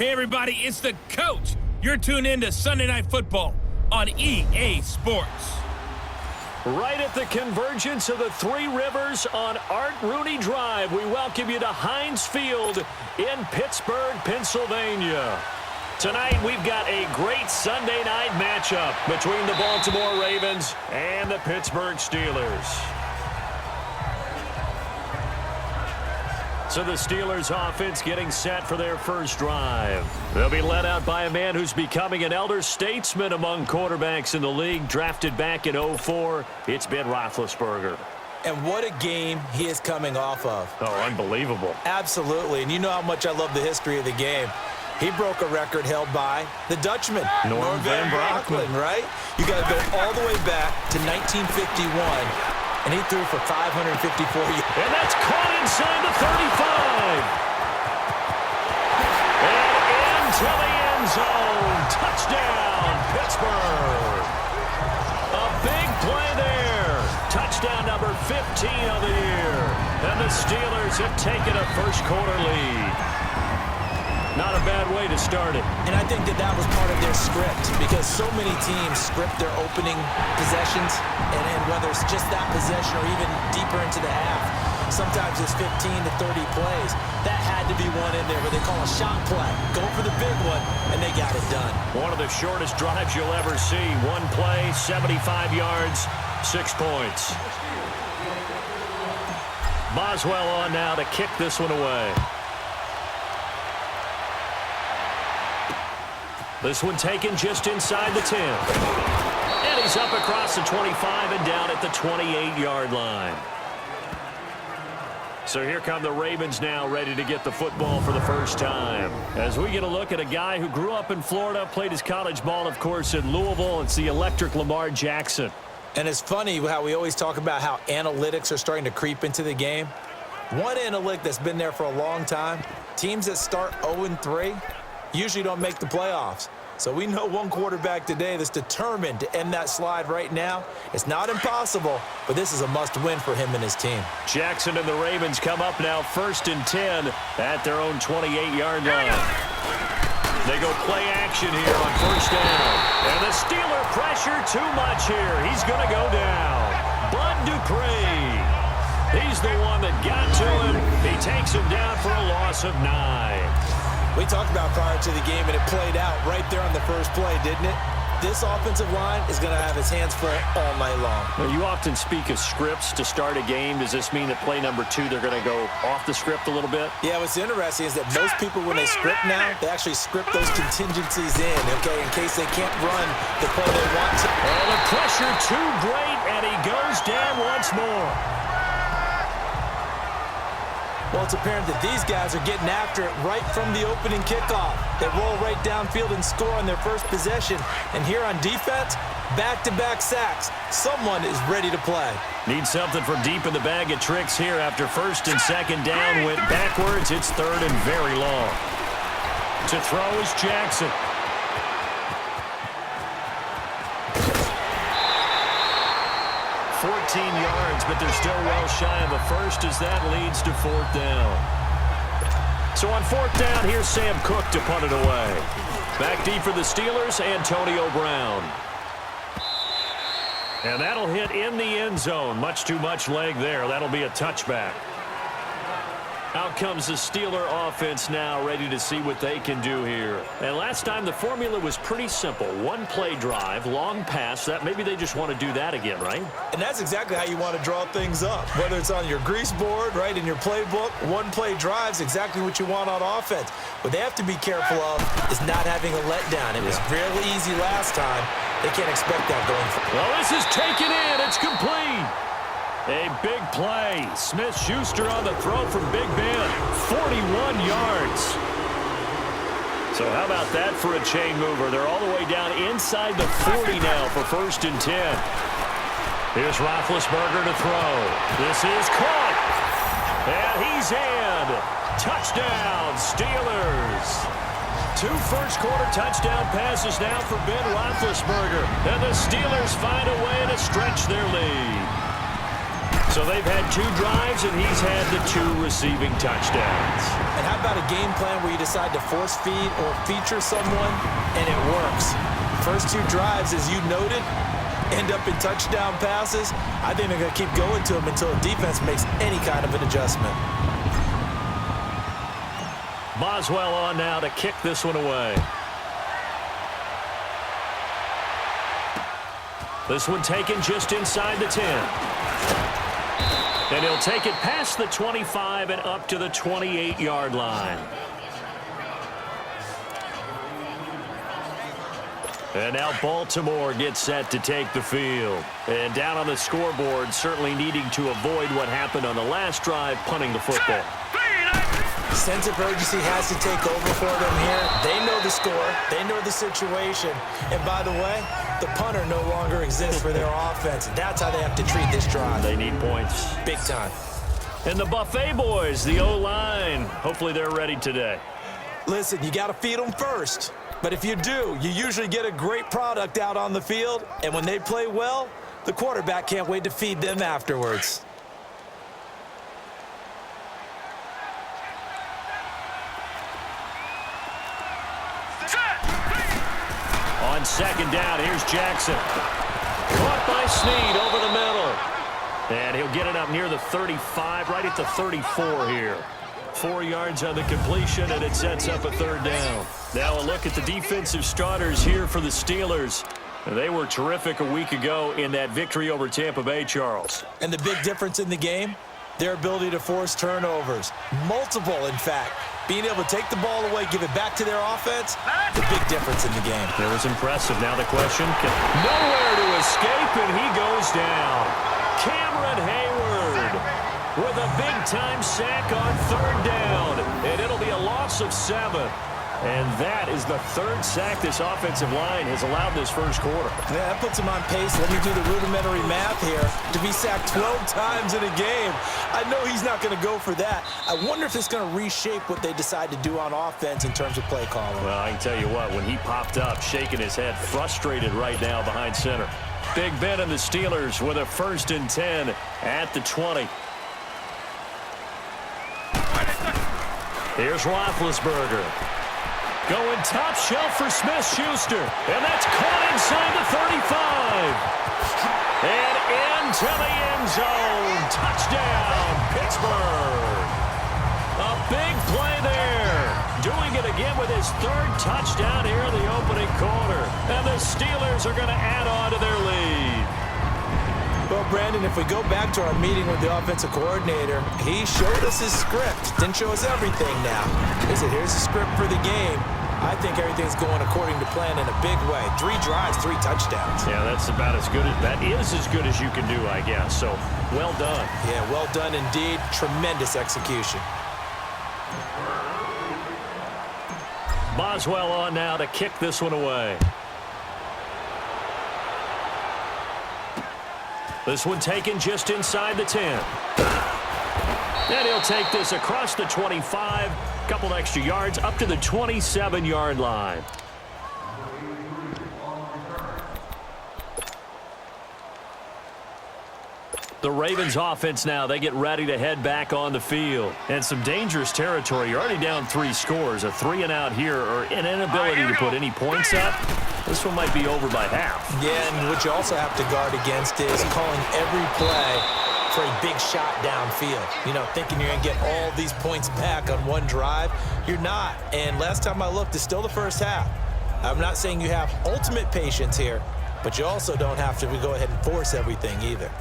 Hey, everybody, it's the coach. You're tuned in to Sunday Night Football on EA Sports. Right at the convergence of the Three Rivers on Art Rooney Drive, we welcome you to Heinz Field in Pittsburgh, Pennsylvania. Tonight, we've got a great Sunday night matchup between the Baltimore Ravens and the Pittsburgh Steelers. So the Steelers offense getting set for their first drive. They'll be led out by a man who's becoming an elder statesman among quarterbacks in the league, drafted back in 2004. It's Ben Roethlisberger. And what a game he is coming off of. Oh, unbelievable. Absolutely, and you know how much I love the history of the game. He broke a record held by the Dutchman, Norm Van Brocklin, right? You got to go all the way back to 1951. And he threw for 554 yards. And that's caught inside the 35. And into the end zone. Touchdown, Pittsburgh. A big play there. Touchdown number 15 of the year. And the Steelers have taken a first quarter lead. Not a bad way to start it. And I think that was part of their script, because so many teams script their opening possessions, and whether it's just that possession or even deeper into the half, sometimes it's 15 to 30 plays. That had to be one in there where they call a shot play. Go for the big one, and they got it done. One of the shortest drives you'll ever see. One play, 75 yards, 6 points. Boswell on now to kick this one away. This one taken just inside the 10. And he's up across the 25 and down at the 28-yard line. So here come the Ravens now, ready to get the football for the first time. As we get a look at a guy who grew up in Florida, played his college ball, of course, in Louisville. It's the electric Lamar Jackson. And it's funny how we always talk about how analytics are starting to creep into the game. One analytic that's been there for a long time, teams that start 0-3, usually don't make the playoffs. So we know one quarterback today that's determined to end that slide right now. It's not impossible, but this is a must-win for him and his team. Jackson and the Ravens come up now 1st and 10 at their own 28-yard line. They go play action here on 1st down. And the Steeler pressure too much here. He's going to go down. Bud Dupree. He's the one that got to him. He takes him down for a loss of 9. We talked about prior to the game, and it played out right there on the first play, didn't it? This offensive line is going to have his hands full all night long. Well, you often speak of scripts to start a game. Does this mean that play number 2, they're going to go off the script a little bit? Yeah, what's interesting is that most people, when they script now, they actually script those contingencies in, okay, in case they can't run the play they want to. Oh, the pressure too great, and he goes down once more. Well, it's apparent that these guys are getting after it right from the opening kickoff. They roll right downfield and score on their first possession. And here on defense, back-to-back sacks. Someone is ready to play. Need something from deep in the bag of tricks here after 1st and 2nd down. Went backwards. It's 3rd and very long. To throw is Jackson. 14 yards, but they're still well shy of a first as that leads to 4th down. So on 4th down, here's Sam Cook to punt it away. Back deep for the Steelers, Antonio Brown. And that'll hit in the end zone. Much too much leg there. That'll be a touchback. Out comes the Steeler offense now, ready to see what they can do here. And last time the formula was pretty simple. One play drive, long pass. That maybe they just want to do that again, right? And that's exactly how you want to draw things up. Whether it's on your grease board, right, in your playbook, one play drive is exactly what you want on offense. What they have to be careful of is not having a letdown. It was really easy last time. They can't expect that going forward. Well, this is taken in. It's complete. A big play. Smith-Schuster on the throw from Big Ben. 41 yards. So how about that for a chain mover? They're all the way down inside the 40 now for 1st and 10. Here's Roethlisberger to throw. This is caught. And he's in. Touchdown, Steelers. 2 first-quarter touchdown passes now for Ben Roethlisberger. And the Steelers find a way to stretch their lead. So they've had 2 drives, and he's had the 2 receiving touchdowns. And how about a game plan where you decide to force feed or feature someone, and it works? First 2 drives, as you noted, end up in touchdown passes. I think they're going to keep going to them until the defense makes any kind of an adjustment. Boswell on now to kick this one away. This one taken just inside the 10. And he'll take it past the 25 and up to the 28-yard line. And now Baltimore gets set to take the field. And down on the scoreboard, certainly needing to avoid what happened on the last drive, punting the football. Sense of urgency has to take over for them here. They know the score. They know the situation. And by the way, the punter no longer exists for their offense. That's how they have to treat this drive. They need points. Big time. And the Buffet boys, the O-line, hopefully they're ready today. Listen, you got to feed them first. But if you do, you usually get a great product out on the field. And when they play well, the quarterback can't wait to feed them afterwards. On second down, here's Jackson. Caught by Snead over the middle. And he'll get it up near the 35, right at the 34 here. 4 yards on the completion, and it sets up a 3rd down. Now a look at the defensive starters here for the Steelers. They were terrific a week ago in that victory over Tampa Bay, Charles. And the big difference in the game? Their ability to force turnovers. Multiple, in fact. Being able to take the ball away, give it back to their offense, the big difference in the game. It was impressive. Now the question, nowhere to escape, and he goes down. Cameron Hayward with a big-time sack on 3rd down, and it'll be a loss of 7. And that is the 3rd sack this offensive line has allowed this first quarter. Yeah, that puts him on pace. Let me do the rudimentary math here. To be sacked 12 times in a game, I know he's not going to go for that. I wonder if it's going to reshape what they decide to do on offense in terms of play calling. Well, I can tell you what, when he popped up, shaking his head, frustrated right now behind center. Big Ben and the Steelers with a 1st and 10 at the 20. Here's Roethlisberger. Going top shelf for Smith-Schuster. And that's caught inside the 35. And into the end zone. Touchdown, Pittsburgh. A big play there. Doing it again with his 3rd touchdown here in the opening quarter. And the Steelers are going to add on to their lead. Well, Brandon, if we go back to our meeting with the offensive coordinator, he showed us his script. Didn't show us everything now. He said, here's the script for the game. I think everything's going according to plan in a big way. 3 drives, 3 touchdowns. Yeah, that's about as good as that is as good as you can do, I guess. So, well done. Yeah, well done indeed. Tremendous execution. Boswell on now to kick this one away. This one taken just inside the 10. And he'll take this across the 25. Couple extra yards up to the 27-yard line. The Ravens offense now, they get ready to head back on the field. And some dangerous territory. You're already down 3 scores. A 3 and out here, or an inability to put any points up. This one might be over by half. Yeah, and what you also have to guard against is calling every play for a big shot downfield. You know, thinking you're going to get all these points back on one drive. You're not. And last time I looked, it's still the first half. I'm not saying you have ultimate patience here, but you also don't have to go ahead and force everything either.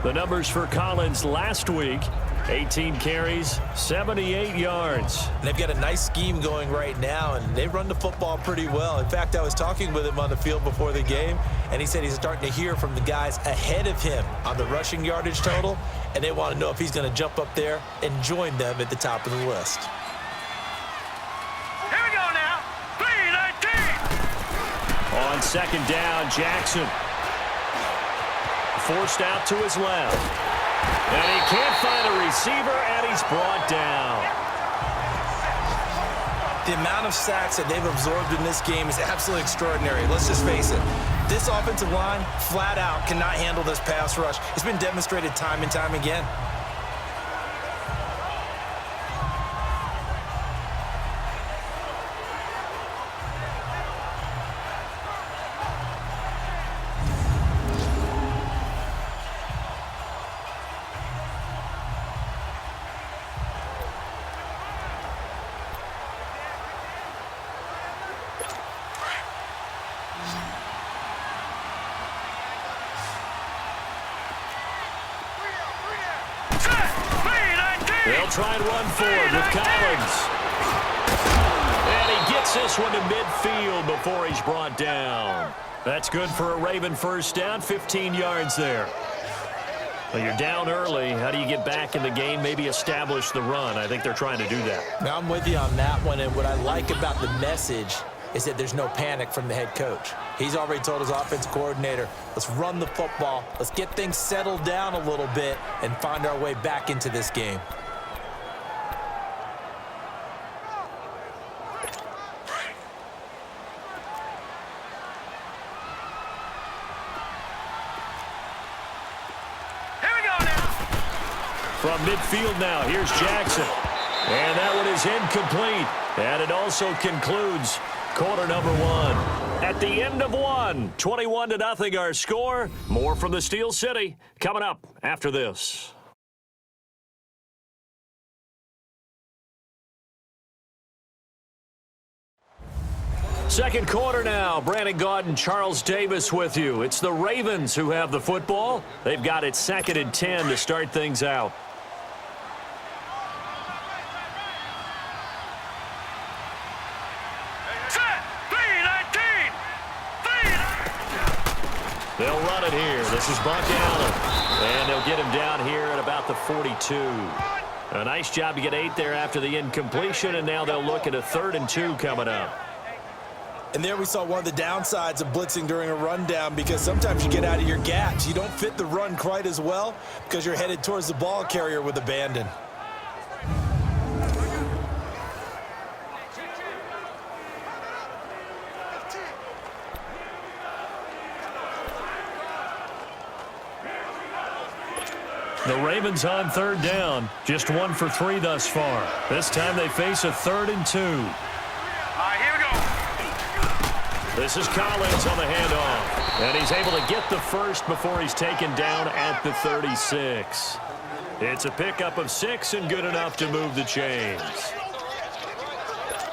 The numbers for Collins last week, 18 carries, 78 yards. And they've got a nice scheme going right now, and they run the football pretty well. In fact, I was talking with him on the field before the game, and he said he's starting to hear from the guys ahead of him on the rushing yardage total, and they want to know if he's going to jump up there and join them at the top of the list. Here we go now. 3-19. On second down, Jackson. Forced out to his left. And he can't find a receiver, and he's brought down. The amount of sacks that they've absorbed in this game is absolutely extraordinary. Let's just face it. This offensive line, flat out, cannot handle this pass rush. It's been demonstrated time and time again. They'll try and run forward with Collins. And he gets this one to midfield before he's brought down. That's good for a Raven first down, 15 yards there. Well, you're down early. How do you get back in the game, maybe establish the run? I think they're trying to do that. Now, I'm with you on that one, and what I like about the message is that there's no panic from the head coach. He's already told his offensive coordinator, let's run the football, let's get things settled down a little bit and find our way back into this game. From midfield now, here's Jackson. And that one is incomplete. And it also concludes quarter number one. At the end of one, 21-0 our score. More from the Steel City coming up after this. Second quarter now. Brandon Gaud and Charles Davis with you. It's the Ravens who have the football. They've got it 2nd and 10 to start things out. They'll run it here. This is Buck Allen. And they'll get him down here at about the 42. A nice job to get 8 there after the incompletion, and now they'll look at a 3rd and 2 coming up. And there we saw one of the downsides of blitzing during a rundown, because sometimes you get out of your gaps. You don't fit the run quite as well because you're headed towards the ball carrier with abandon. The Ravens on 3rd down. Just 1 for 3 thus far. This time they face a 3rd and 2. All right, here we go. This is Collins on the handoff. And he's able to get the first before he's taken down at the 36. It's a pickup of 6 and good enough to move the chains.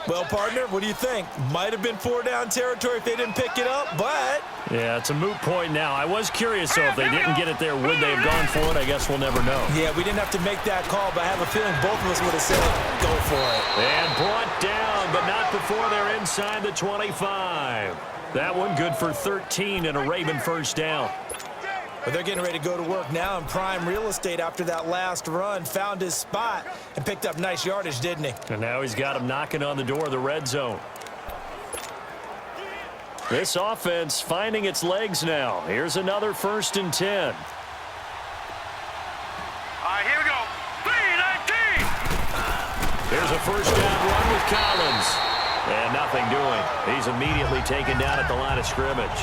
Well, partner, what do you think? Might have been 4-down territory if they didn't pick it up, but... Yeah, it's a moot point now. I was curious, though, if they didn't get it there, would they have gone for it? I guess we'll never know. Yeah, we didn't have to make that call, but I have a feeling both of us would have said, go for it. And brought down, but not before they're inside the 25. That one good for 13 and a Raven first down. But they're getting ready to go to work now in prime real estate after that last run. Found his spot and picked up nice yardage, didn't he? And now he's got him knocking on the door of the red zone. This offense finding its legs now. Here's another 1st and 10. All right, here we go. 3-19. Here's a first down run with Collins. And nothing doing. He's immediately taken down at the line of scrimmage.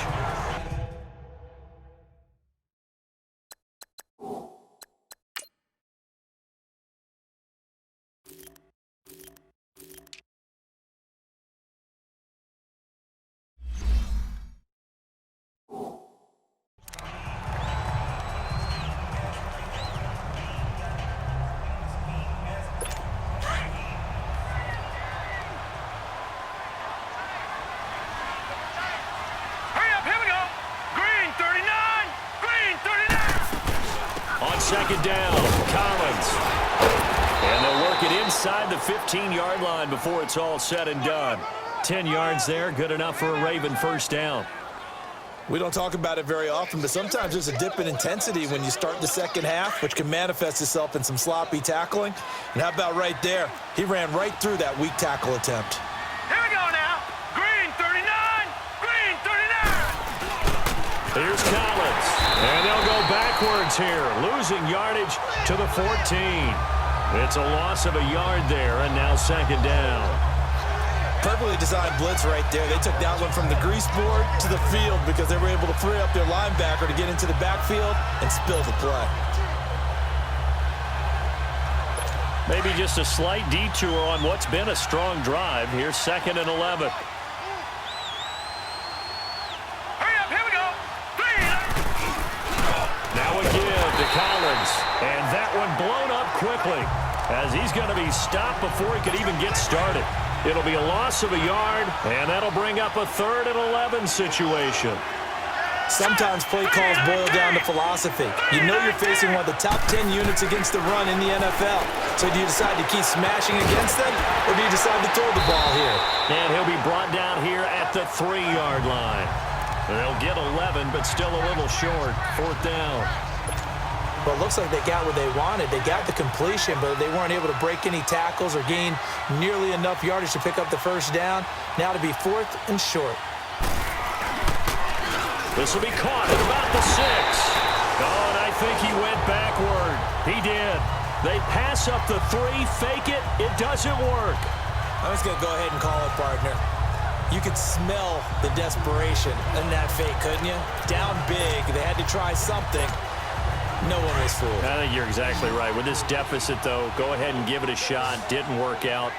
Second down, Collins. And they'll work it inside the 15-yard line before it's all said and done. 10 yards there, good enough for a Raven first down. We don't talk about it very often, but sometimes there's a dip in intensity when you start the second half, which can manifest itself in some sloppy tackling. And how about right there? He ran right through that weak tackle attempt. Here we go now. Green 39. Green 39. Here's Collins. And they'll go backwards here, losing yardage to the 14. It's a loss of a yard there, and now second down. Perfectly designed blitz right there. They took that one from the grease board to the field because they were able to free up their linebacker to get into the backfield and spill the play. Maybe just a slight detour on what's been a strong drive. Here's 2nd and 11. Hurry up, here we go. Now again to Collins. And that one blown up quickly as he's going to be stopped before he could even get started. It'll be a loss of a yard, and that'll bring up a 3rd and 11 situation. Sometimes play calls boil down to philosophy. You know you're facing one of the top 10 units against the run in the NFL. So do you decide to keep smashing against them, or do you decide to throw the ball here? And he'll be brought down here at the 3-yard line. They'll get 11, but still a little short. 4th down. Well, it looks like they got what they wanted. They got the completion, but they weren't able to break any tackles or gain nearly enough yardage to pick up the first down. Now to be 4th and short. This will be caught at about the 6. Oh, and I think he went backward. He did. They pass up the 3, fake it. It doesn't work. I'm just going to go ahead and call it, partner. You could smell the desperation in that fake, couldn't you? Down big. They had to try something. No one was fooled. I think you're exactly right. With this deficit, though, go ahead and give it a shot. Didn't work out.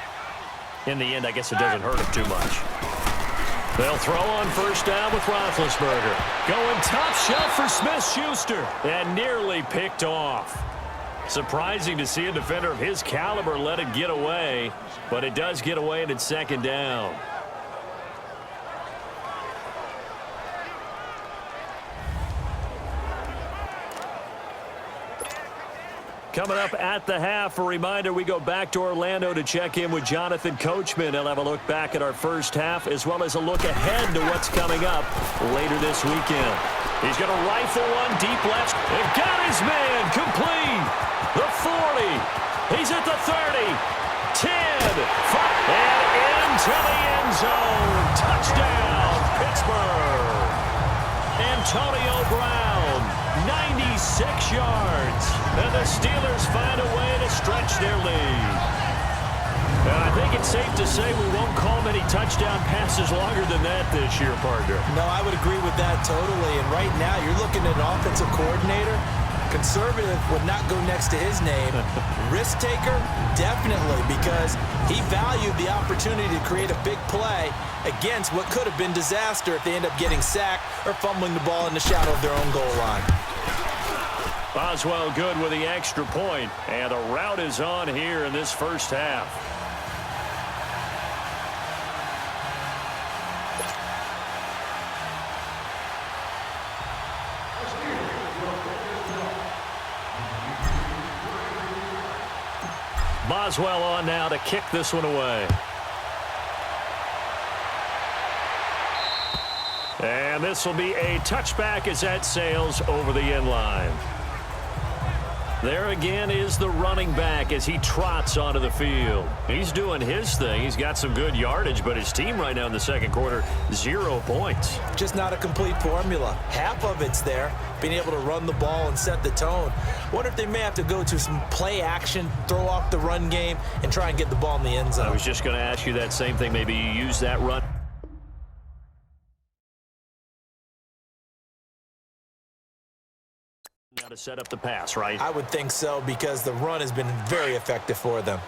In the end, I guess it doesn't hurt him too much. They'll throw on first down with Roethlisberger. Going top shelf for Smith-Schuster. And nearly picked off. Surprising to see a defender of his caliber let it get away. But it does get away, and it's 2nd down. Coming up at the half, a reminder, we go back to Orlando to check in with Jonathan Coachman. He'll have a look back at our first half as well as a look ahead to what's coming up later this weekend. He's going to rifle one deep left. And got his man complete. The 40. He's at the 30. 10. 5. And into the end zone. Touchdown, Pittsburgh. Antonio Brown, 96 yards. And the Steelers find a way to stretch their lead. And I think it's safe to say we won't call many touchdown passes longer than that this year, partner. No, I would agree with that totally. And right now, you're looking at an offensive coordinator. Conservative would not go next to his name. Risk taker, definitely, because he valued the opportunity to create a big play against what could have been disaster if they end up getting sacked or fumbling the ball in the shadow of their own goal line. Boswell good with the extra point, and a rout is on here in this first half. Boswell on now to kick this one away. And this will be a touchback as that sails over the end line. There again is the running back as he trots onto the field. He's doing his thing. He's got some good yardage, but his team right now in the second quarter, 0 points. Just not a complete formula. Half of it's there, being able to run the ball and set the tone. Wonder if they may have to go to some play action, throw off the run game, and try and get the ball in the end zone. I was just going to ask you that same thing. Maybe you use that run. Now to set up the pass, right? I would think so, because the run has been very effective for them.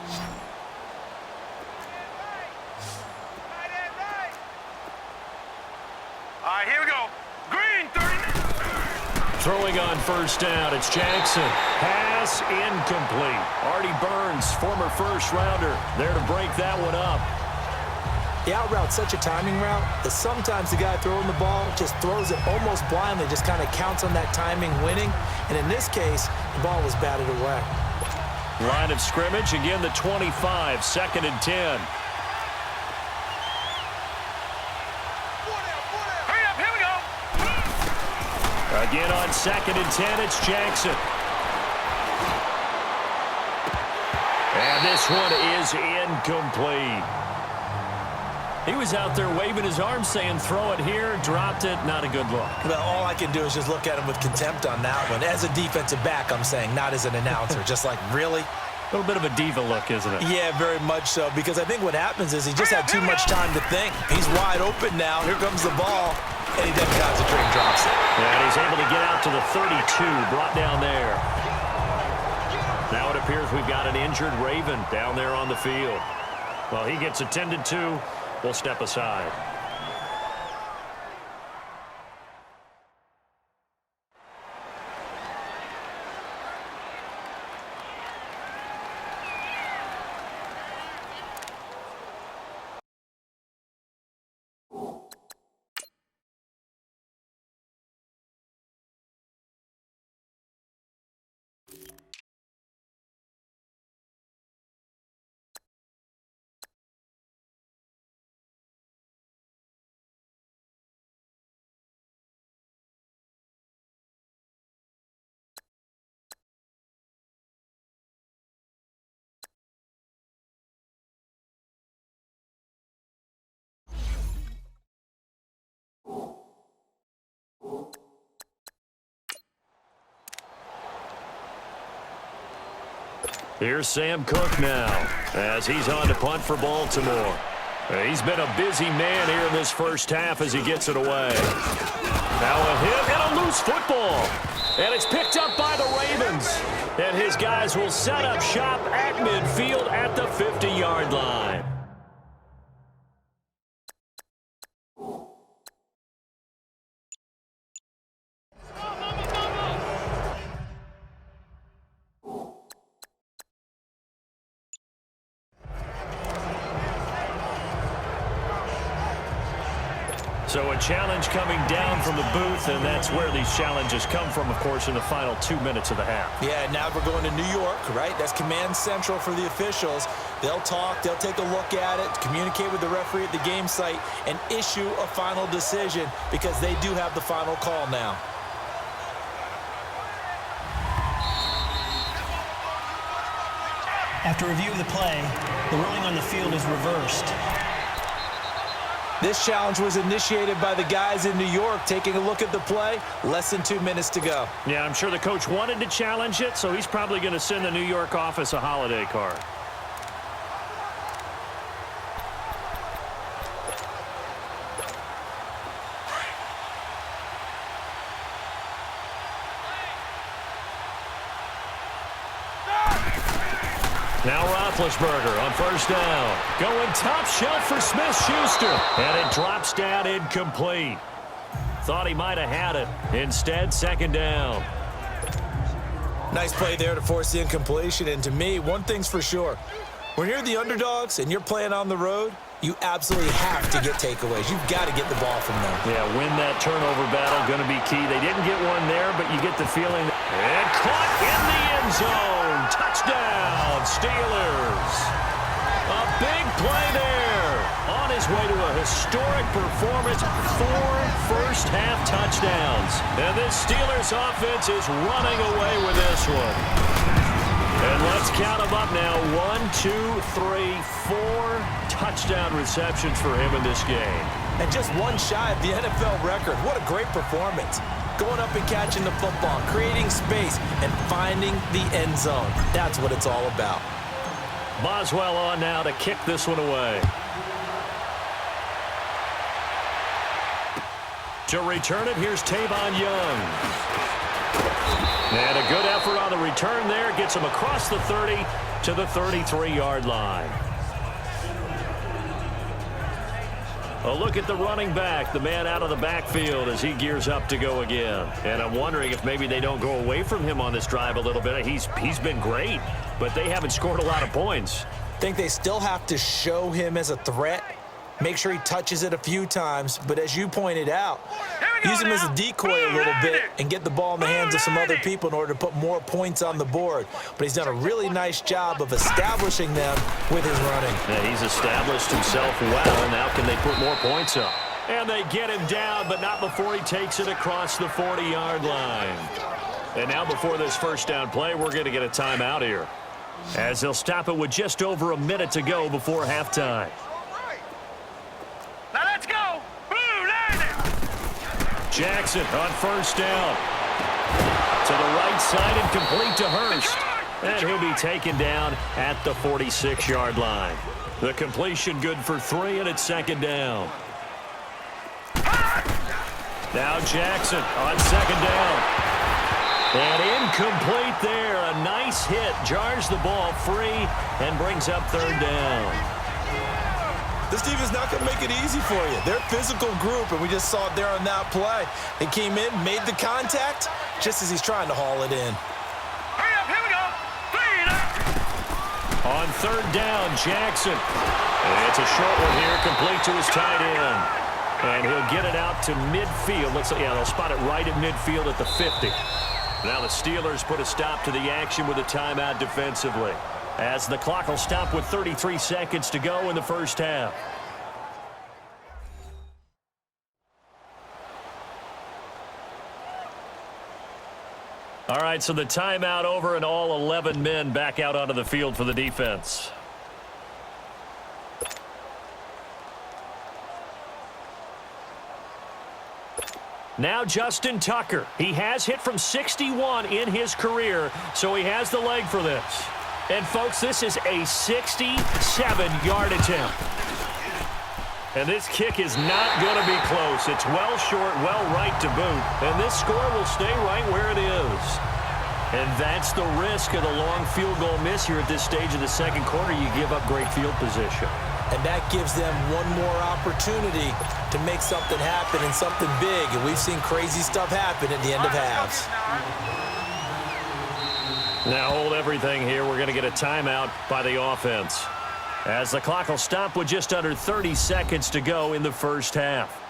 All right, here we go. Green, 39. Throwing on first down, it's Jackson. Pass incomplete. Artie Burns, former first-rounder, there to break that one up. The out route's such a timing route that sometimes the guy throwing the ball just throws it almost blindly, just kind of counts on that timing winning. And in this case, the ball was batted away. Line of scrimmage, again the 25, 2nd and 10. Hurry up, here we go. Again on 2nd and 10, it's Jackson. And this one is incomplete. He was out there waving his arms saying, throw it here, dropped it, not a good look. Well, all I can do is just look at him with contempt on that one. As a defensive back, I'm saying, not as an announcer. Just like, really? A little bit of a diva look, isn't it? Yeah, very much so, because I think what happens is he just had too much time to think. He's wide open now. Here comes the ball, and he doesn't concentrate and drops it. Yeah, and he's able to get out to the 32, brought down there. Now it appears we've got an injured Raven down there on the field. Well, he gets attended to. We'll step aside. Here's Sam Cook now as he's on to punt for Baltimore. He's been a busy man here in this first half as he gets it away. Now a hit and a loose football. And it's picked up by the Ravens. And his guys will set up shop at midfield at the 50-yard line. So a challenge coming down from the booth, and that's where these challenges come from, of course, in the final 2 minutes of the half. Yeah, now we're going to New York, right? That's command central for the officials. They'll talk, they'll take a look at it, communicate with the referee at the game site, and issue a final decision because they do have the final call now. After review of the play, the ruling on the field is reversed. This challenge was initiated by the guys in New York taking a look at the play. Less than 2 minutes to go. Yeah, I'm sure the coach wanted to challenge it, so he's probably going to send the New York office a holiday card. Now Roethlisberger on first down. Going top shelf for Smith-Schuster. And it drops down incomplete. Thought he might have had it. Instead, second down. Nice play there to force the incompletion. And to me, one thing's for sure. When you're the underdogs and you're playing on the road, you absolutely have to get takeaways. You've got to get the ball from them. Yeah, win that turnover battle, going to be key. They didn't get one there, but you get the feeling. And caught in the end zone. Touchdown, Steelers. A big play there. On his way to a historic performance, 4 first-half touchdowns. And this Steelers offense is running away with this one. And let's count them up now. 1, 2, 3, 4 touchdown receptions for him in this game. And just one shy of the NFL record. What a great performance. Going up and catching the football, creating space, and finding the end zone. That's what it's all about. Boswell on now to kick this one away. To return it, here's Tavon Young. And a good effort on the return there. Gets him across the 30 to the 33-yard line. A look at the running back, the man out of the backfield as he gears up to go again. And I'm wondering if maybe they don't go away from him on this drive a little bit. He's been great, but they haven't scored a lot of points. I think they still have to show him as a threat. Make sure he touches it a few times. But as you pointed out, use him as a decoy a little bit and get the ball in the hands of some other people in order to put more points on the board. But he's done a really nice job of establishing them with his running. Yeah, he's established himself well. Now can they put more points up? And they get him down, but not before he takes it across the 40-yard line. And now before this first down play, we're going to get a timeout here, as they'll stop it with just over a minute to go before halftime. Now let's go. Blue, Jackson on first down. To the right side and complete to Hurst. And he'll be taken down at the 46-yard line. The completion good for 3, and it's second down. Now Jackson on second down. And incomplete there. A nice hit. Jars the ball free and brings up third down. This team is not going to make it easy for you. They're a physical group, and we just saw it there on that play. They came in, made the contact, just as he's trying to haul it in. Hurry up, here we go. On third down, Jackson. And it's a short one here, complete to his tight end. And he'll get it out to midfield. They'll spot it right at midfield at the 50. Now the Steelers put a stop to the action with a timeout defensively, as the clock will stop with 33 seconds to go in the first half. All right, so the timeout over and all 11 men back out onto the field for the defense. Now Justin Tucker. He has hit from 61 in his career, so he has the leg for this. And, folks, this is a 67-yard attempt. And this kick is not going to be close. It's well short, well right to boot. And this score will stay right where it is. And that's the risk of the long field goal miss here at this stage of the second quarter. You give up great field position. And that gives them one more opportunity to make something happen and something big. And we've seen crazy stuff happen at the end of halves. Now hold everything here. We're going to get a timeout by the offense, as the clock will stop with just under 30 seconds to go in the first half.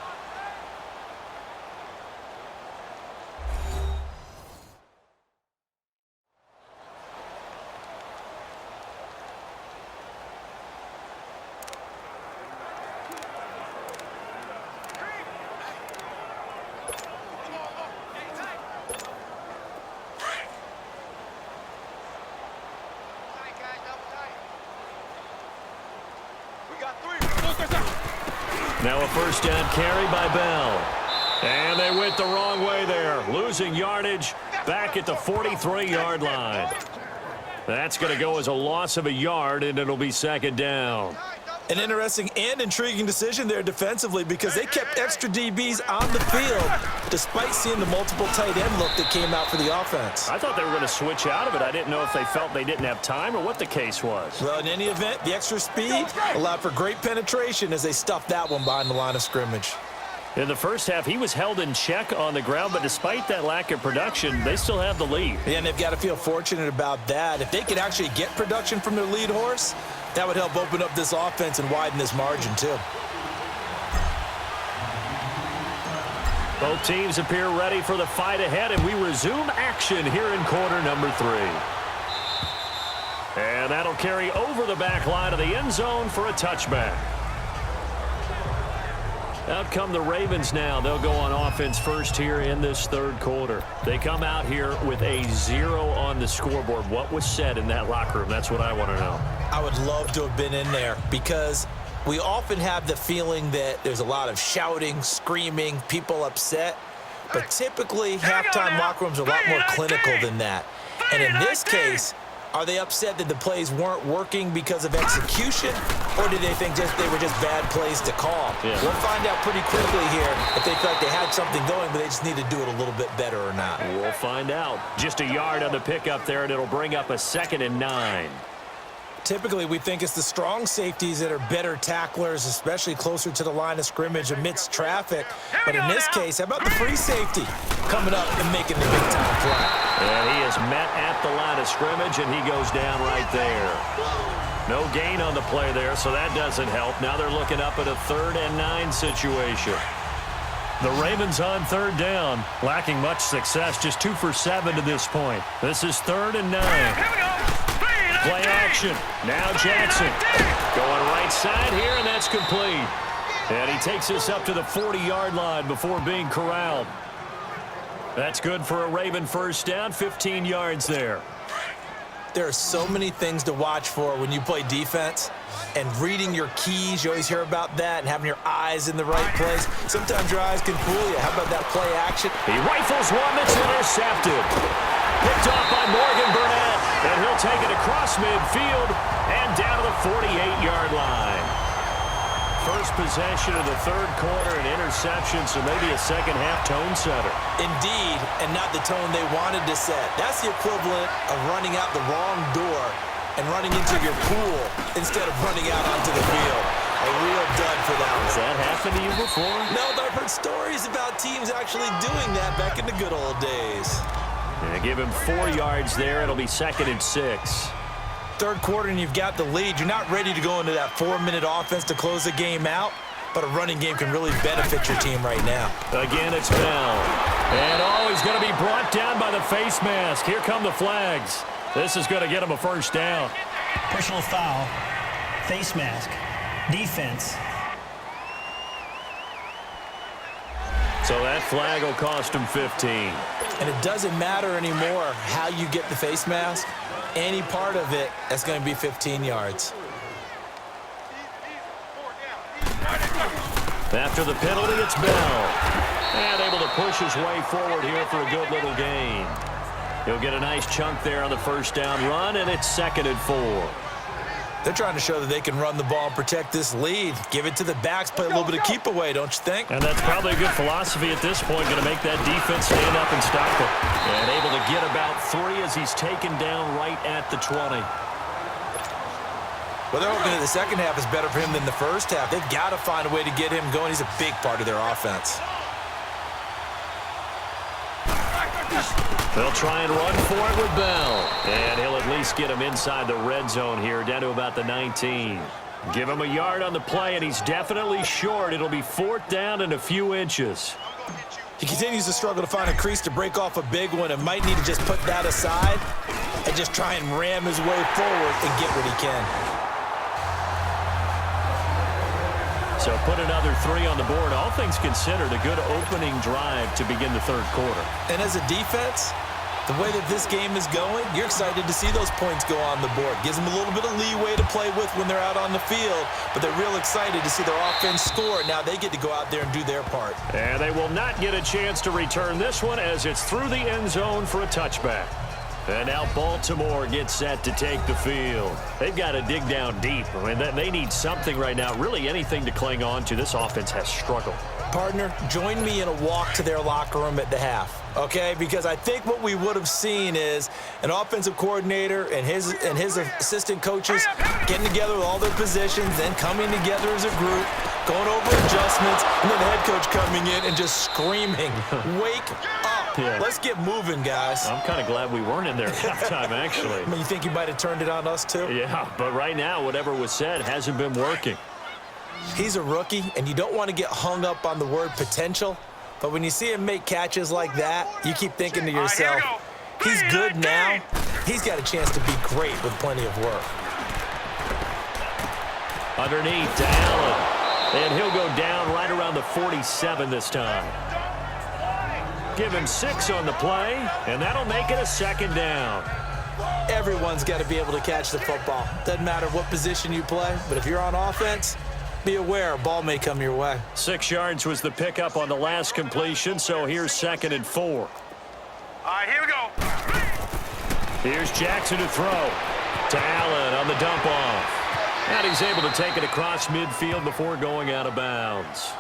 Now a first down carry by Bell. And they went the wrong way there, losing yardage back at the 43-yard line. That's going to go as a loss of a yard, and it'll be second down. An interesting and intriguing decision there defensively, because they kept extra DBs on the field despite seeing the multiple tight end look that came out for the offense. I thought they were going to switch out of it. I didn't know if they felt they didn't have time or what the case was. Well, in any event, the extra speed allowed for great penetration as they stuffed that one behind the line of scrimmage. In the first half, he was held in check on the ground, but despite that lack of production, they still have the lead. Yeah, and they've got to feel fortunate about that. If they could actually get production from their lead horse, that would help open up this offense and widen this margin too. Both teams appear ready for the fight ahead, and we resume action here in quarter number 3. And that'll carry over the back line of the end zone for a touchback. Out come the Ravens now. They'll go on offense first here in this third quarter. They come out here with a 0 on the scoreboard. What was said in that locker room? That's what I want to know. I would love to have been in there, because we often have the feeling that there's a lot of shouting, screaming, people upset. But typically, halftime locker rooms are a lot more clinical than that. And in this case, are they upset that the plays weren't working because of execution, or did they think they were just bad plays to call? Yeah. We'll find out pretty quickly here if they felt like they had something going, but they just need to do it a little bit better or not. We'll find out. Just a yard on the pickup there, and it'll bring up a 2nd and 9. Typically, we think it's the strong safeties that are better tacklers, especially closer to the line of scrimmage amidst traffic. But in this case, how about the free safety coming up and making the big-time play? And he is met at the line of scrimmage, and he goes down right there. No gain on the play there, so that doesn't help. Now they're looking up at a 3rd and 9 situation. The Ravens on third down, lacking much success, just 2 for 7 to this point. This is 3rd and 9. Play action. Now Jackson going right side here, and that's complete. And he takes us up to the 40-yard line before being corralled. That's good for a Raven first down, 15 yards there. There are so many things to watch for when you play defense. And reading your keys, you always hear about that, and having your eyes in the right place. Sometimes your eyes can fool you. How about that play action? He rifles one that's intercepted. Picked off by Morgan Burnett, and he'll take it across midfield and down to the 48-yard line. First possession of the third quarter, an interception, so maybe a second-half tone setter. Indeed, and not the tone they wanted to set. That's the equivalent of running out the wrong door and running into your pool instead of running out onto the field. A real dud for that one. Has that happened to you before? No, but I've heard stories about teams actually doing that back in the good old days. Yeah, give him 4 yards there. It'll be 2nd and 6. Third quarter and you've got the lead. You're not ready to go into that 4-minute offense to close the game out, but a running game can really benefit your team right now. Again, it's Bell. And he's going to be brought down by the face mask. Here come the flags. This is going to get him a first down. Personal foul, face mask, defense. So that flag will cost him 15. And it doesn't matter anymore how you get the face mask. Any part of it, that's going to be 15 yards. After the penalty, it's Bell. And able to push his way forward here for a good little gain. He'll get a nice chunk there on the first down run, and it's 2nd and 4. They're trying to show that they can run the ball and protect this lead. Give it to the backs, play a little bit of keep away, don't you think? And that's probably a good philosophy at this point, going to make that defense stand up and stop it. And able to get about 3 as he's taken down right at the 20. Well, they're hoping that the second half is better for him than the first half. They've got to find a way to get him going. He's a big part of their offense. They'll try and run for it with Bell. And he'll at least get him inside the red zone here, down to about the 19. Give him a yard on the play, and he's definitely short. It'll be 4th down and a few inches. He continues to struggle to find a crease to break off a big one and might need to just put that aside and just try and ram his way forward and get what he can. So put another 3 on the board. All things considered, a good opening drive to begin the third quarter. And as a defense, the way that this game is going, you're excited to see those points go on the board. Gives them a little bit of leeway to play with when they're out on the field, but they're real excited to see their offense score. Now they get to go out there and do their part. And they will not get a chance to return this one as it's through the end zone for a touchback. And now Baltimore gets set to take the field. They've got to dig down deep. I mean, they need something right now, really anything to cling on to. This offense has struggled. Partner, join me in a walk to their locker room at the half, okay? Because I think what we would have seen is an offensive coordinator and his assistant coaches getting together with all their positions, then coming together as a group, going over adjustments, and then the head coach coming in and just screaming, "Wake up. Yeah. Let's get moving, guys." I'm kind of glad we weren't in there at halftime, actually. I mean, you think you might have turned it on us, too? Yeah, but right now, whatever was said hasn't been working. He's a rookie, and you don't want to get hung up on the word potential, but when you see him make catches like that, you keep thinking to yourself, he's good now. He's got a chance to be great with plenty of work. Underneath to Allen, and he'll go down right around the 47 this time. Give him 6 on the play, and that'll make it a 2nd down. Everyone's got to be able to catch the football. Doesn't matter what position you play, but if you're on offense, be aware a ball may come your way. 6 yards was the pickup on the last completion, so here's 2nd and 4. All right, here we go. Here's Jackson to throw. To Allen on the dump off. And he's able to take it across midfield before going out of bounds.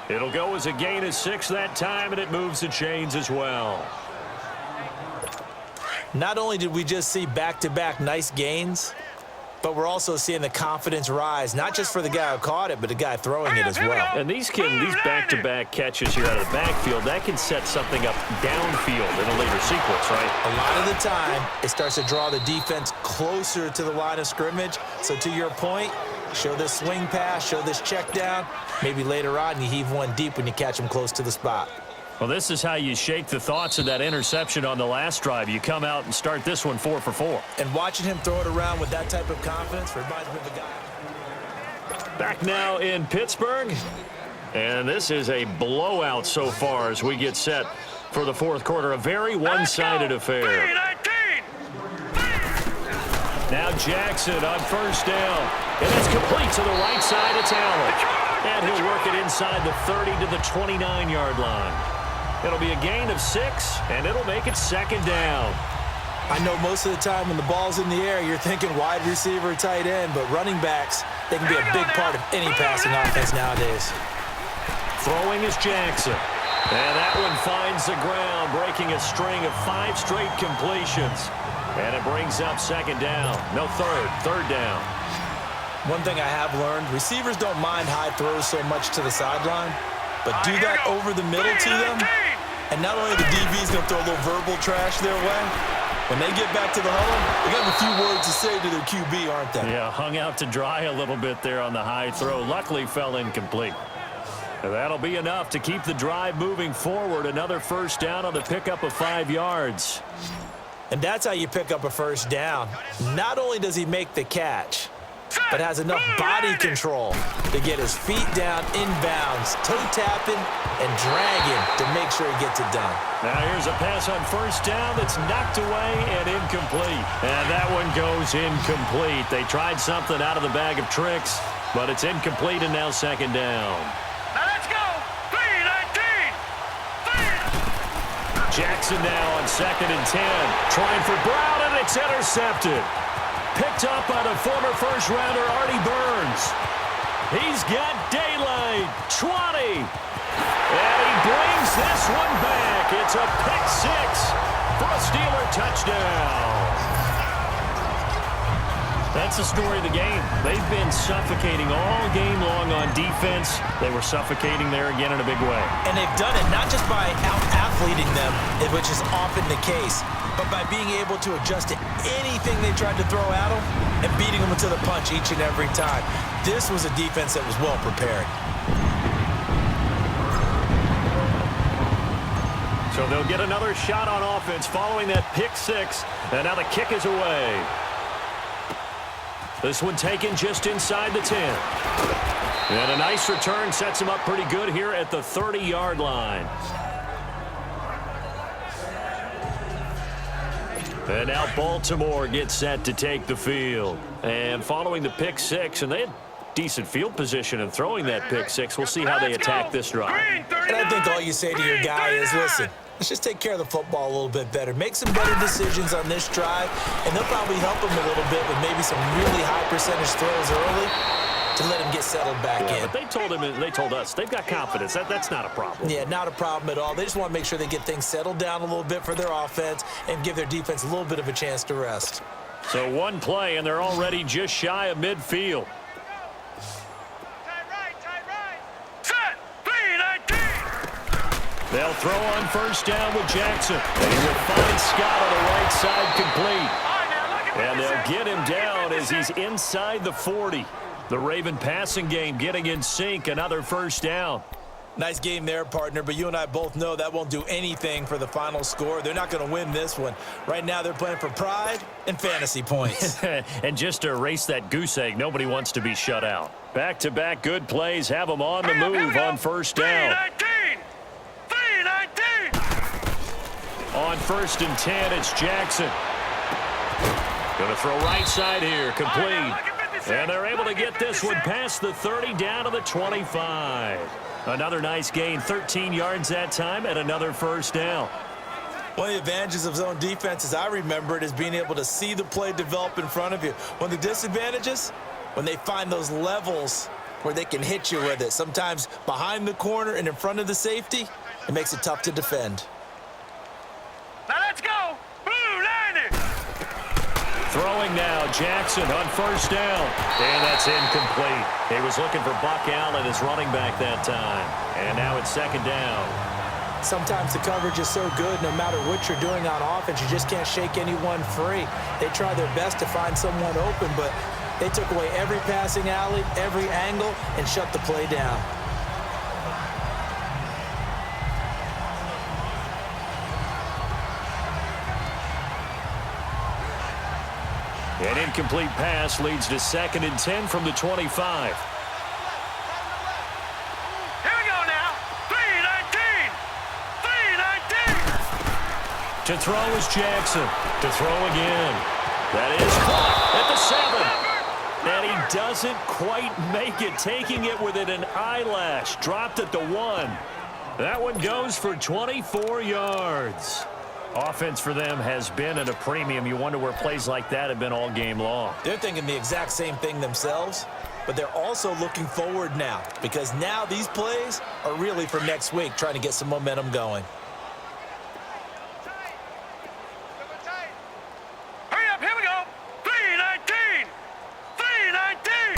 It'll go as a gain of 6 that time, and it moves the chains as well. Not only did we just see back-to-back nice gains, but we're also seeing the confidence rise, not just for the guy who caught it, but the guy throwing it as well. And these back-to-back catches here out of the backfield, that can set something up downfield in a later sequence, right? A lot of the time, it starts to draw the defense closer to the line of scrimmage. So to your point, show this swing pass, show this check down. Maybe later on you heave one deep when you catch them close to the spot. Well, this is how you shake the thoughts of that interception on the last drive. You come out and start this one 4 for 4. And watching him throw it around with that type of confidence reminds me of a guy. Back now in Pittsburgh. And this is a blowout so far as we get set for the fourth quarter. A very one-sided affair. Now Jackson on first down. And it's complete to the right side. It's Allen. And he'll work it inside the 30 to the 29-yard line. It'll be a gain of 6, and it'll make it second down. I know most of the time when the ball's in the air, you're thinking wide receiver, tight end, but running backs, they can be a big part of any passing offense nowadays. Throwing is Jackson. And that one finds the ground, breaking a string of 5 straight completions. And it brings up second down. No, third down. One thing I have learned, receivers don't mind high throws so much to the sideline, but do that over the middle to them, and not only the DB's going to throw a little verbal trash their way, when they get back to the huddle, they got a few words to say to their QB, aren't they? Yeah, hung out to dry a little bit there on the high throw. Luckily fell incomplete. And that'll be enough to keep the drive moving forward. Another first down on the pickup of 5 yards. And that's how you pick up a first down. Not only does he make the catch, but has enough body control to get his feet down inbounds, toe tapping and dragging to make sure he gets it done. Now here's a pass on first down that's knocked away and incomplete. And that one goes incomplete. They tried something out of the bag of tricks, but it's incomplete and now second down. Now let's go. 3-19. Jackson now on 2nd and 10. Trying for Brown, and it's intercepted. Picked up by the former first-rounder Artie Burns. He's got daylight. 20. And he brings this one back. It's a pick 6 for a Steeler touchdown. That's the story of the game. They've been suffocating all game long on defense. They were suffocating there again in a big way. And they've done it not just by out-athleting them, which is often the case, but by being able to adjust to anything they tried to throw at them and beating them to the punch each and every time. This was a defense that was well prepared. So they'll get another shot on offense following that pick 6, and now the kick is away. This one taken just inside the 10. And a nice return sets him up pretty good here at the 30-yard line. And now Baltimore gets set to take the field. And following the pick 6, and they had decent field position in throwing that pick 6. We'll see how they attack this drive. And I think all you say to your guy is, listen, let's just take care of the football a little bit better. Make some better decisions on this drive, and they'll probably help him a little bit with maybe some really high percentage throws early to let him get settled back in. But they told him, and they told us, they've got confidence. That's not a problem. Yeah, not a problem at all. They just want to make sure they get things settled down a little bit for their offense and give their defense a little bit of a chance to rest. So one play, and they're already just shy of midfield. Set. 3-19. They'll throw on first down with Jackson. And he will find Scott on the right side complete. And they'll get him down as he's inside the 40. The Raven passing game getting in sync. Another first down. Nice game there, partner, but you and I both know that won't do anything for the final score. They're not going to win this one. Right now they're playing for pride and fantasy points. And just to erase that goose egg, nobody wants to be shut out. Back-to-back good plays have them on the move on first down. 3-19. On 1st and 10, it's Jackson. Going to throw right side here, complete. And they're able to get this one past the 30 down to the 25. Another nice gain, 13 yards that time, and another first down. One of the advantages of zone defense, as I remember it, is being able to see the play develop in front of you. One of the disadvantages, when they find those levels where they can hit you with it, sometimes behind the corner and in front of the safety, it makes it tough to defend. Now let's go. Blue 90. Throwing now, Jackson on first down. And that's incomplete. He was looking for Buck Allen as running back that time. And now it's second down. Sometimes the coverage is so good, no matter what you're doing on offense, you just can't shake anyone free. They try their best to find someone open, but they took away every passing alley, every angle, and shut the play down. An incomplete pass leads to 2nd and 10 from the 25. Here we go now. 3-19. 3-19. To throw is Jackson. To throw again. That is caught. at the 7. And he doesn't quite make it, taking it within an eyelash. Dropped at the 1. That one goes for 24 yards. Offense for them has been at a premium. You wonder where plays like that have been all game long. They're thinking the exact same thing themselves, but they're also looking forward now because now these plays are really for next week, trying to get some momentum going. Hurry up, here we go. 3-19. 3-19.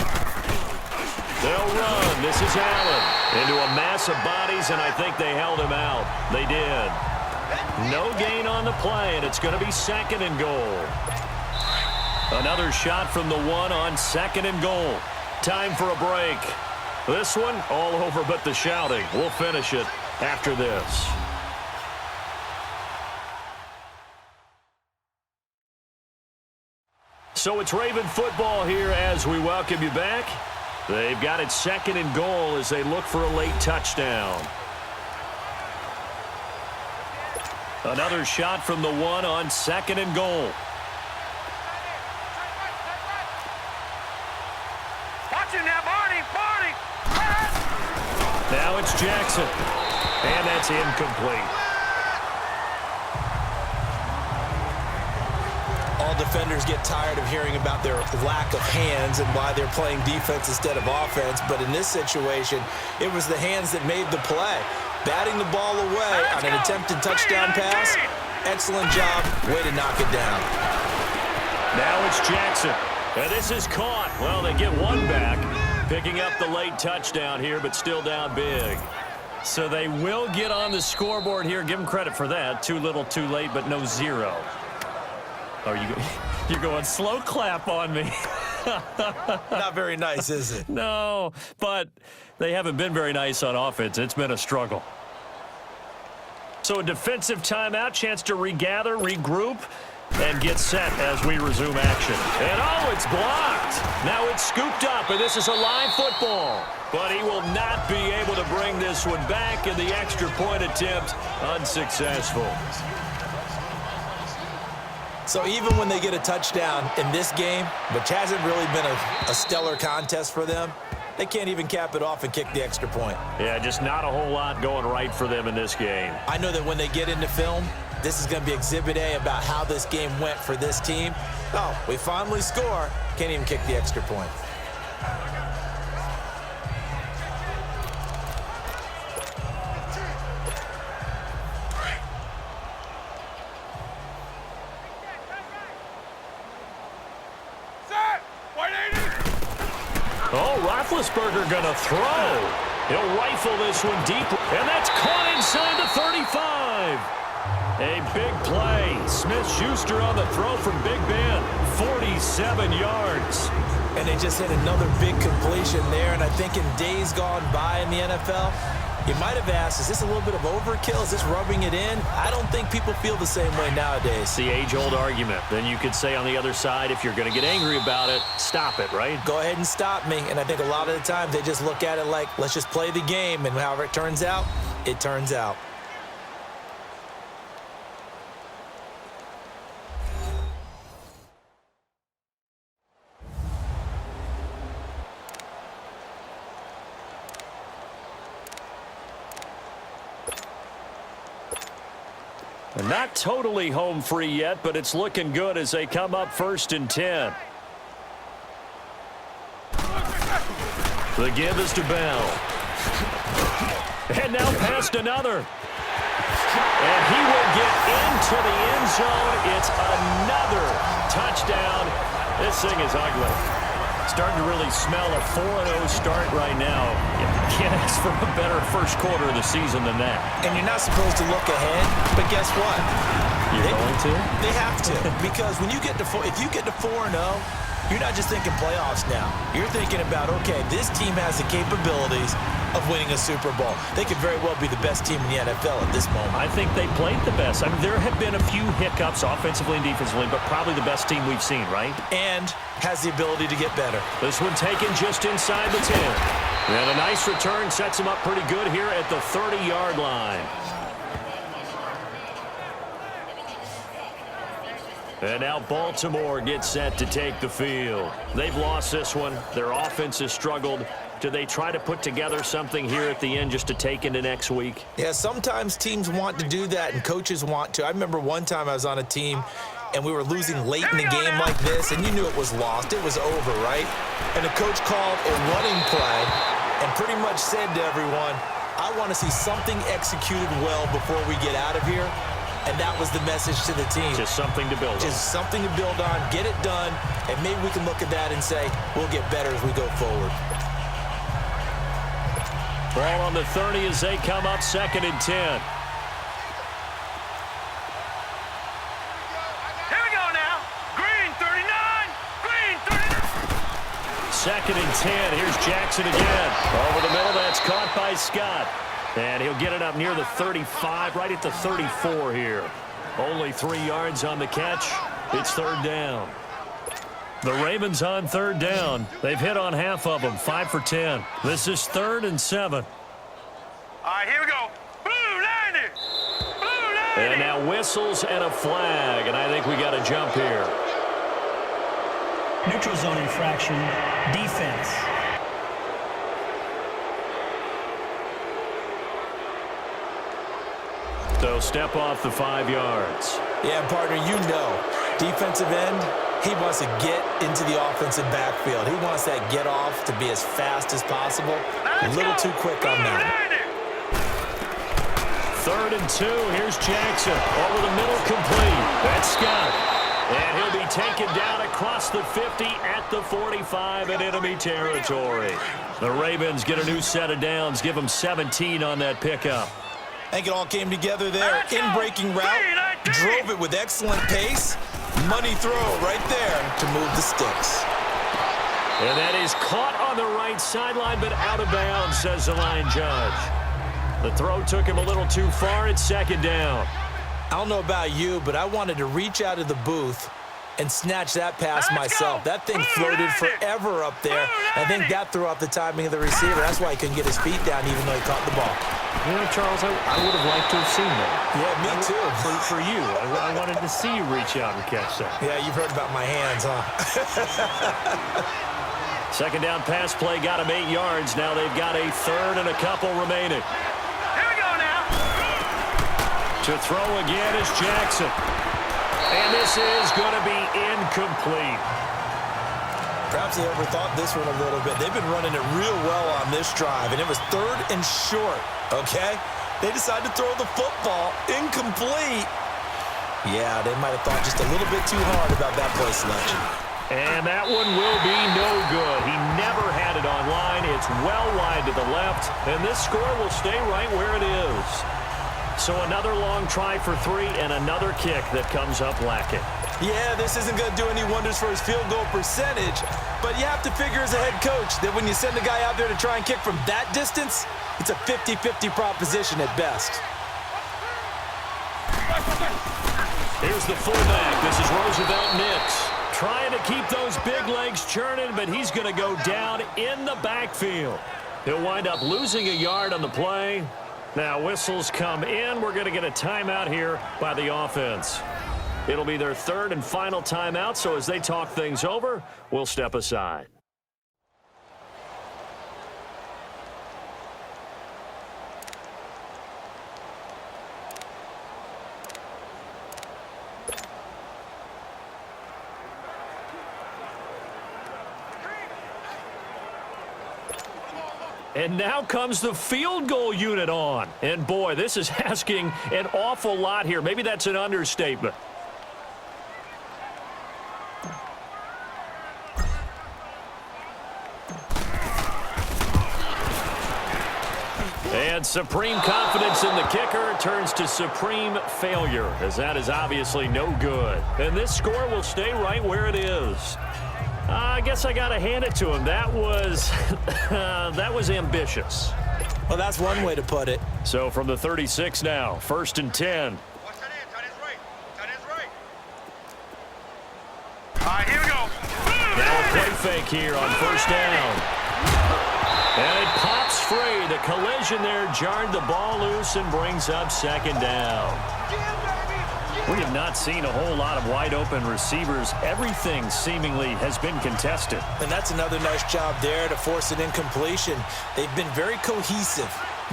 They'll run. This is Allen into a mass of bodies, and I think they held him out. They did. No gain on the play, and it's going to be 2nd and goal. Another shot from the 1 on 2nd and goal. Time for a break. This one all over but the shouting. We'll finish it after this. So it's Raven football here as we welcome you back. They've got it 2nd and goal as they look for a late touchdown. Another shot from the 1 on 2nd and goal. Watch him now, Barney. Now it's Jackson. And that's incomplete. All defenders get tired of hearing about their lack of hands and why they're playing defense instead of offense. But in this situation, it was the hands that made the play. Batting the ball away on an attempted touchdown pass. Excellent job. Way to knock it down. Now it's Jackson. And this is caught. Well, they get one back. Picking up the late touchdown here, but still down big. So they will get on the scoreboard here. Give them credit for that. Too little, too late, but no 0. You're going slow clap on me. Not very nice, is it? No, but they haven't been very nice on offense. It's been a struggle. So a defensive timeout, chance to regather, regroup, and get set as we resume action. And oh, it's blocked. Now it's scooped up, and this is a live football. But he will not be able to bring this one back, and the extra point attempt unsuccessful. So even when they get a touchdown in this game, which hasn't really been a stellar contest for them, they can't even cap it off and kick the extra point. Yeah, just not a whole lot going right for them in this game. I know that when they get into film, this is going to be Exhibit A about how this game went for this team. Oh, we finally score. Can't even kick the extra point. Oh, Roethlisberger going to throw. He'll rifle this one deep, and that's caught inside the 35. A big play. Smith-Schuster on the throw from Big Ben. 47 yards. And they just hit another big completion there, and I think in days gone by in the NFL, you might have asked, is this a little bit of overkill? Is this rubbing it in? I don't think people feel the same way nowadays. It's the age-old argument. Then you could say on the other side, if you're going to get angry about it, stop it, right? Go ahead and stop me. And I think a lot of the times they just look at it like, let's just play the game, and however it turns out, it turns out. Not totally home free yet, but it's looking good as they come up 1st and 10. The give is to Bell. And now past another. And he will get into the end zone. It's another touchdown. This thing is ugly. Starting to really smell a 4-0 start right now. You can't ask for a better first quarter of the season than that. And you're not supposed to look ahead, but guess what? You're going to? They have to. Because when you get to if you get to 4-0, you're not just thinking playoffs now. You're thinking about, okay, this team has the capabilities of winning a Super Bowl. They could very well be the best team in the NFL at this moment. I think they played the best. I mean, there have been a few hiccups offensively and defensively, but probably the best team we've seen, right? And has the ability to get better. This one taken just inside the 10. And a nice return sets him up pretty good here at the 30-yard line. And now Baltimore gets set to take the field. They've lost this one. Their offense has struggled. Do they try to put together something here at the end just to take into next week? Yeah, sometimes teams want to do that and coaches want to. I remember one time I was on a team and we were losing late in the game like this, and you knew it was lost. It was over, right? And the coach called a running play and pretty much said to everyone, I want to see something executed well before we get out of here. And that was the message to the team. Just something to build on. Just something to build on, get it done, and maybe we can look at that and say, we'll get better as we go forward. Ball on the 30 as they come up 2nd and 10. Here we go now. Green 39. Green 39. 2nd and 10. Here's Jackson again. Over the middle. That's caught by Scott. And he'll get it up near the 35, right at the 34 here. Only 3 yards on the catch. It's 3rd down. The Ravens on 3rd down. They've hit on half of them, 5 for 10. This is 3rd and 7. All right, here we go. Blue 90. Blue 90. And now whistles and a flag, and I think we got a jump here. Neutral zone infraction, defense. So step off the 5 yards. Yeah, partner, you know, defensive end, he wants to get into the offensive backfield. He wants that get off to be as fast as possible. A little too quick on that. 3rd and 2. Here's Jackson. Over the middle, complete. That's Scott. And he'll be taken down across the 50 at the 45 in enemy territory. The Ravens get a new set of downs. Give them 17 on that pickup. I think it all came together there. In-breaking route, drove it with excellent pace. Money throw right there to move the sticks. And that is caught on the right sideline, but out of bounds, says the line judge. The throw took him a little too far. It's 2nd down. I don't know about you, but I wanted to reach out of the booth and snatch that pass myself. That thing floated forever up there. I think that threw off the timing of the receiver. That's why he couldn't get his feet down even though he caught the ball. You know, Charles, I would have liked to have seen that. Yeah, me too. For you. I wanted to see you reach out and catch that. Yeah, you've heard about my hands, huh? 2nd down pass play got him 8 yards. Now they've got a 3rd and a couple remaining. Here we go now. To throw again is Jackson. And this is going to be incomplete. Perhaps they overthought this one a little bit. They've been running it real well on this drive, and it was 3rd and short, okay? They decided to throw the football incomplete. Yeah, they might have thought just a little bit too hard about that play selection. And that one will be no good. He never had it on line. It's well wide to the left, and this score will stay right where it is. So another long try for 3 and another kick that comes up lacking. Yeah, this isn't going to do any wonders for his field goal percentage, but you have to figure as a head coach that when you send a guy out there to try and kick from that distance, it's a 50-50 proposition at best. Here's the fullback. This is Roosevelt Nix. Trying to keep those big legs churning, but he's going to go down in the backfield. He'll wind up losing a yard on the play. Now whistles come in. We're going to get a timeout here by the offense. It'll be their 3rd and final timeout, so as they talk things over, we'll step aside. And now comes the field goal unit on. And boy, this is asking an awful lot here. Maybe that's an understatement. And supreme confidence in the kicker turns to supreme failure, as that is obviously no good. And this score will stay right where it is. I guess I got to hand it to him. That was that was ambitious. Well, that's one way to put it. So from the 36 now, 1st and 10. Watch that in. Tight end's right. Tight end's right. All right, here we go. Now a play fake here on 1st down. And it pops free. The collision there jarred the ball loose and brings up 2nd down. We have not seen a whole lot of wide-open receivers. Everything seemingly has been contested. And that's another nice job there to force an incompletion. They've been very cohesive,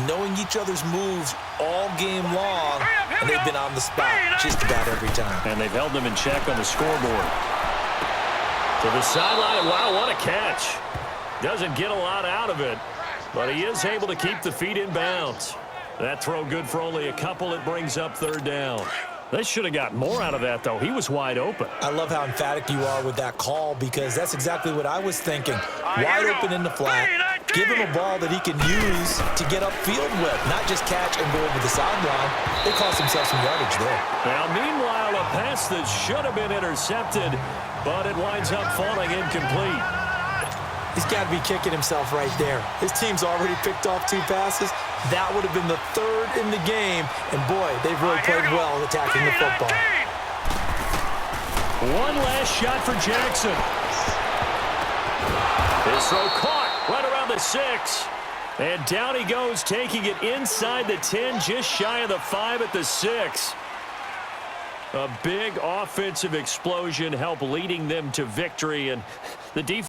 knowing each other's moves all game long, and they've been on the spot just about every time. And they've held them in check on the scoreboard. To the sideline, wow, what a catch. Doesn't get a lot out of it, but he is able to keep the feet in bounds. That throw good for only a couple. It brings up third down. They should have got more out of that, though. He was wide open. I love how emphatic you are with that call because that's exactly what I was thinking. Wide open in the flat. Give him a ball that he can use to get upfield with, not just catch and go over the sideline. They cost themselves some yardage there. Now, meanwhile, a pass that should have been intercepted, but it winds up falling incomplete. He's got to be kicking himself right there. His team's already picked off 2 passes. That would have been the 3rd in the game. And, boy, they've really played well attacking the football. One last shot for Jackson. His throw caught right around the 6. And down he goes, taking it inside the 10, just shy of the 5 at the 6. A big offensive explosion helped leading them to victory, and the defense